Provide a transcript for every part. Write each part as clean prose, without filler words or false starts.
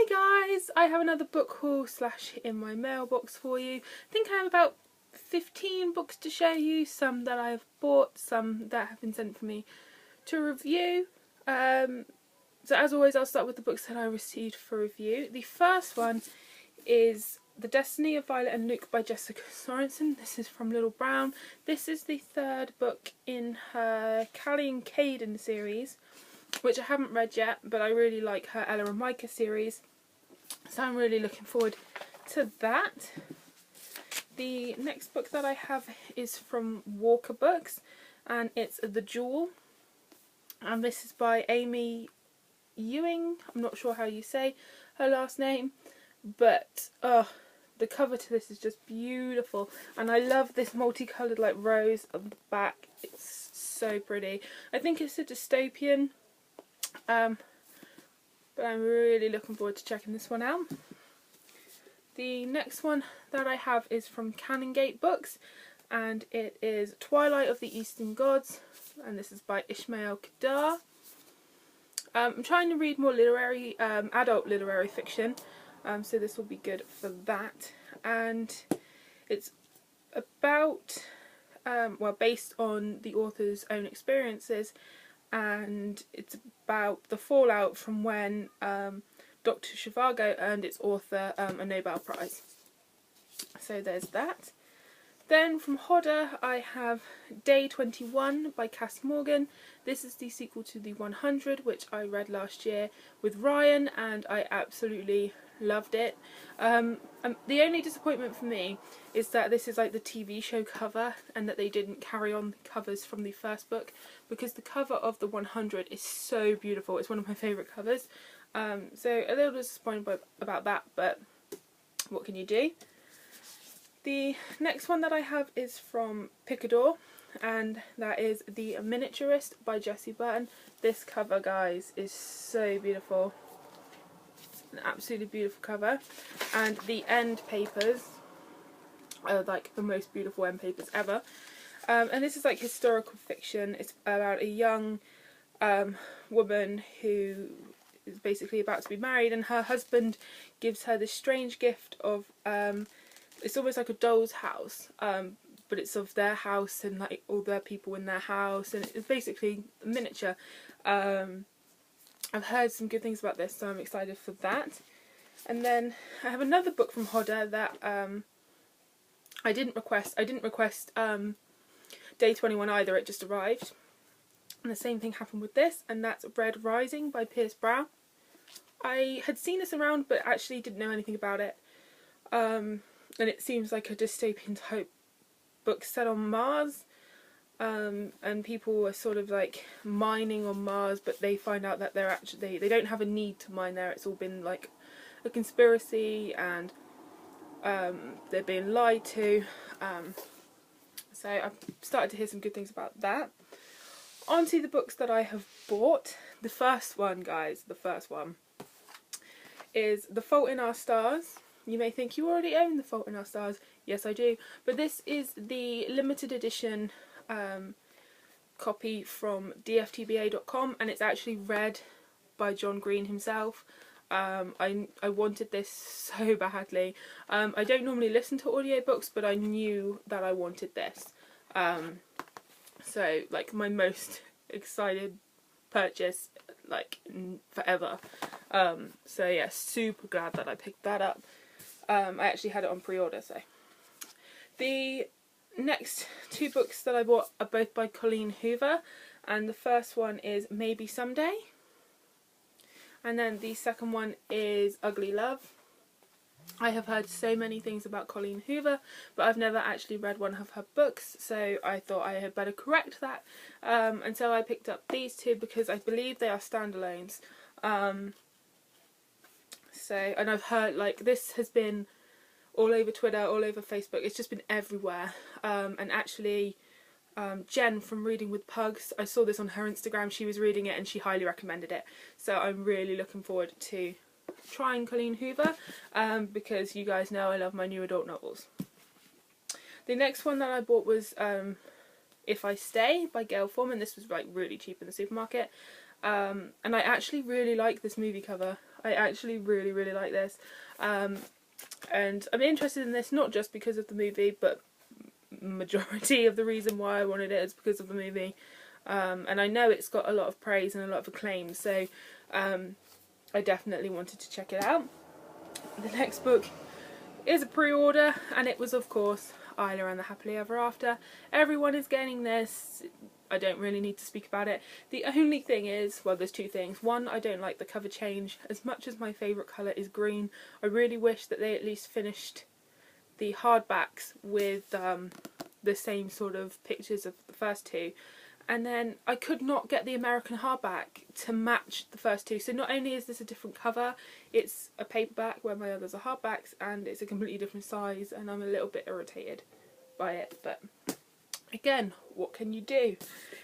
guys, I have another book haul slash in my mailbox for you. I think I have about 15 books to show you, some that I have bought, some that have been sent for me to review. So as always, I'll start with the books that I received for review. The first one is The Destiny of Violet and Luke by Jessica Sorensen. This is from Little Brown. This is the third book in her Callie and Caden series, which I haven't read yet, but I really like her Ella and Micah series, so I'm really looking forward to that. The next book that I have is from Walker Books, and it's The Jewel, and this is by Amy Ewing. I'm not sure how you say her last name, but the cover to this is just beautiful, and I love this multicoloured like rose on the back. It's so pretty. I think it's a dystopian, but I'm really looking forward to checking this one out. The next one that I have is from Canongate Books, and it is Twilight of the Eastern Gods, and this is by Ishmael Kadar. I'm trying to read more literary, adult literary fiction, so this will be good for that. And it's about, well, based on the author's own experiences, and it's about the fallout from when Dr. Zhivago earned its author a Nobel Prize. So there's that. Then from Hodder I have Day 21 by Cass Morgan. This is the sequel to The 100, which I read last year with Ryan, and I absolutely loved it. The only disappointment for me is that this is like the TV show cover, and that they didn't carry on the covers from the first book, because the cover of The 100 is so beautiful. It's one of my favourite covers. So a little disappointed about that, but what can you do? The next one that I have is from Picador, and that is The Miniaturist by Jessie Burton. This cover, guys, is so beautiful. An absolutely beautiful cover, and the end papers are like the most beautiful end papers ever. And this is like historical fiction. It's about a young woman who is basically about to be married, and her husband gives her this strange gift of it's almost like a doll's house, but it's of their house and like all their people in their house, and it's basically a miniature. I've heard some good things about this, so I'm excited for that. And then I have another book from Hodder that I didn't request. I didn't request Day 21 either, it just arrived. And the same thing happened with this, and that's Red Rising by Pierce Brown. I had seen this around, but actually didn't know anything about it. And it seems like a dystopian type book set on Mars. And people are sort of like mining on Mars, but they find out that they don't have a need to mine there. It's all been like a conspiracy, and they're being lied to. So I've started to hear some good things about that. On to the books that I have bought. The first one, guys, the first one is The Fault in Our Stars. You may think you already own The Fault in Our Stars. Yes, I do. But this is the limited edition copy from dftba.com, and it's actually read by John Green himself. I wanted this so badly. I don't normally listen to audiobooks, but I knew that I wanted this. So like my most excited purchase like forever. So yeah, super glad that I picked that up. I actually had it on pre-order. So the next two books that I bought are both by Colleen Hoover, and the first one is Maybe Someday, and then the second one is Ugly Love. I have heard so many things about Colleen Hoover, but I've never actually read one of her books, so I thought I had better correct that, and so I picked up these two because I believe they are standalones. And I've heard like this has been all over Twitter, all over Facebook. It's just been everywhere. And actually, Jen from Reading with Pugs, I saw this on her Instagram. She was reading it and she highly recommended it. So I'm really looking forward to trying Colleen Hoover, because you guys know I love my new adult novels. The next one that I bought was If I Stay by Gail Forman. This was like really cheap in the supermarket. And I actually really like this movie cover. I actually really like this. And I'm interested in this not just because of the movie, but majority of the reason why I wanted it is because of the movie. And I know it's got a lot of praise and a lot of acclaim, so I definitely wanted to check it out. The next book is a pre-order, and it was, of course, Isla and the Happily Ever After. Everyone is getting this. I don't really need to speak about it. The only thing is, well, there's two things. One, I don't like the cover change. As much as my favourite colour is green, I really wish that they at least finished the hardbacks with the same sort of pictures of the first two. And then I could not get the American hardback to match the first two. So not only is this a different cover, it's a paperback where my others are hardbacks, and it's a completely different size, and I'm a little bit irritated by it. But again, what can you do?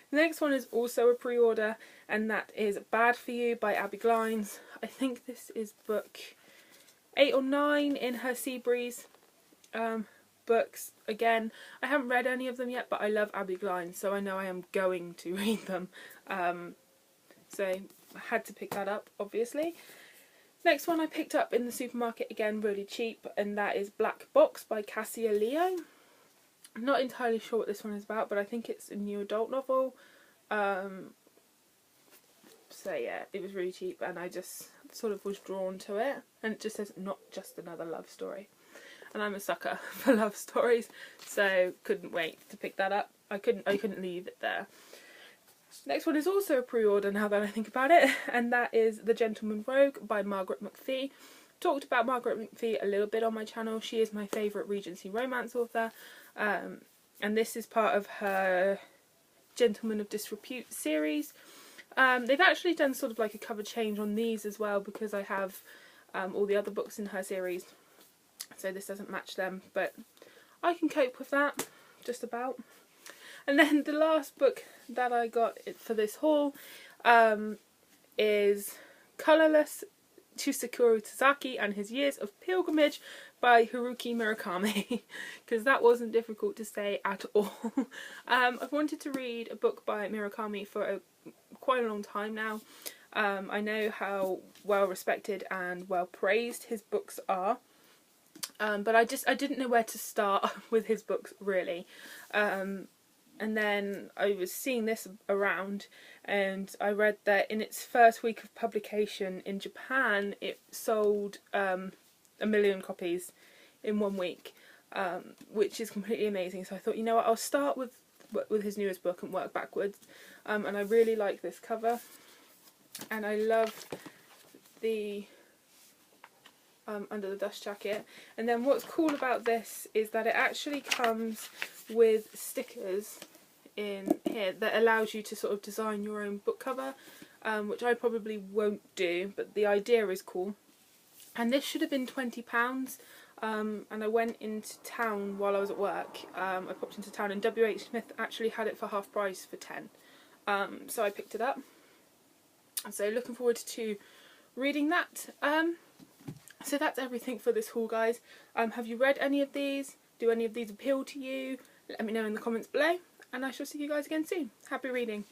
The next one is also a pre-order, and that is Bad For You by Abby Glines. I think this is book 8 or 9 in her Seabreeze books. Again, I haven't read any of them yet, but I love Abby Glines, so I know I am going to read them. So I had to pick that up, obviously. Next one I picked up in the supermarket, again really cheap, and that is Black Box by Cassia Leo. I'm not entirely sure what this one is about, but I think it's a new adult novel. So yeah, it was really cheap, and I just sort of was drawn to it. And it just says, not just another love story. And I'm a sucker for love stories, so couldn't wait to pick that up. I couldn't leave it there. Next one is also a pre-order now that I think about it, and that is The Gentleman Rogue by Margaret McPhee. Talked about Margaret McPhee a little bit on my channel. She is my favourite Regency romance author, and this is part of her Gentlemen of Disrepute series. They've actually done sort of like a cover change on these as well, because I have all the other books in her series, so this doesn't match them, but I can cope with that, just about. And then the last book that I got for this haul is Colourless, Sakura Tazaki and His Years of Pilgrimage by Haruki Murakami, because that wasn't difficult to say at all. I've wanted to read a book by Murakami for quite a long time now. I know how well respected and well praised his books are, but I didn't know where to start with his books, really. And then I was seeing this around, and I read that in its first week of publication in Japan, it sold 1 million copies in 1 week, which is completely amazing. So I thought, you know what, I'll start with his newest book and work backwards. And I really like this cover, and I love the Under the Dust jacket. And then what's cool about this is that it actually comes with stickers in here that allows you to sort of design your own book cover, which I probably won't do, but the idea is cool. And this should have been £20, and I went into town while I was at work. I popped into town, and WH Smith actually had it for half price for 10, so I picked it up. So looking forward to reading that. So that's everything for this haul, guys. Have you read any of these? Do any of these appeal to you? Let me know in the comments below, and I shall see you guys again soon. Happy reading.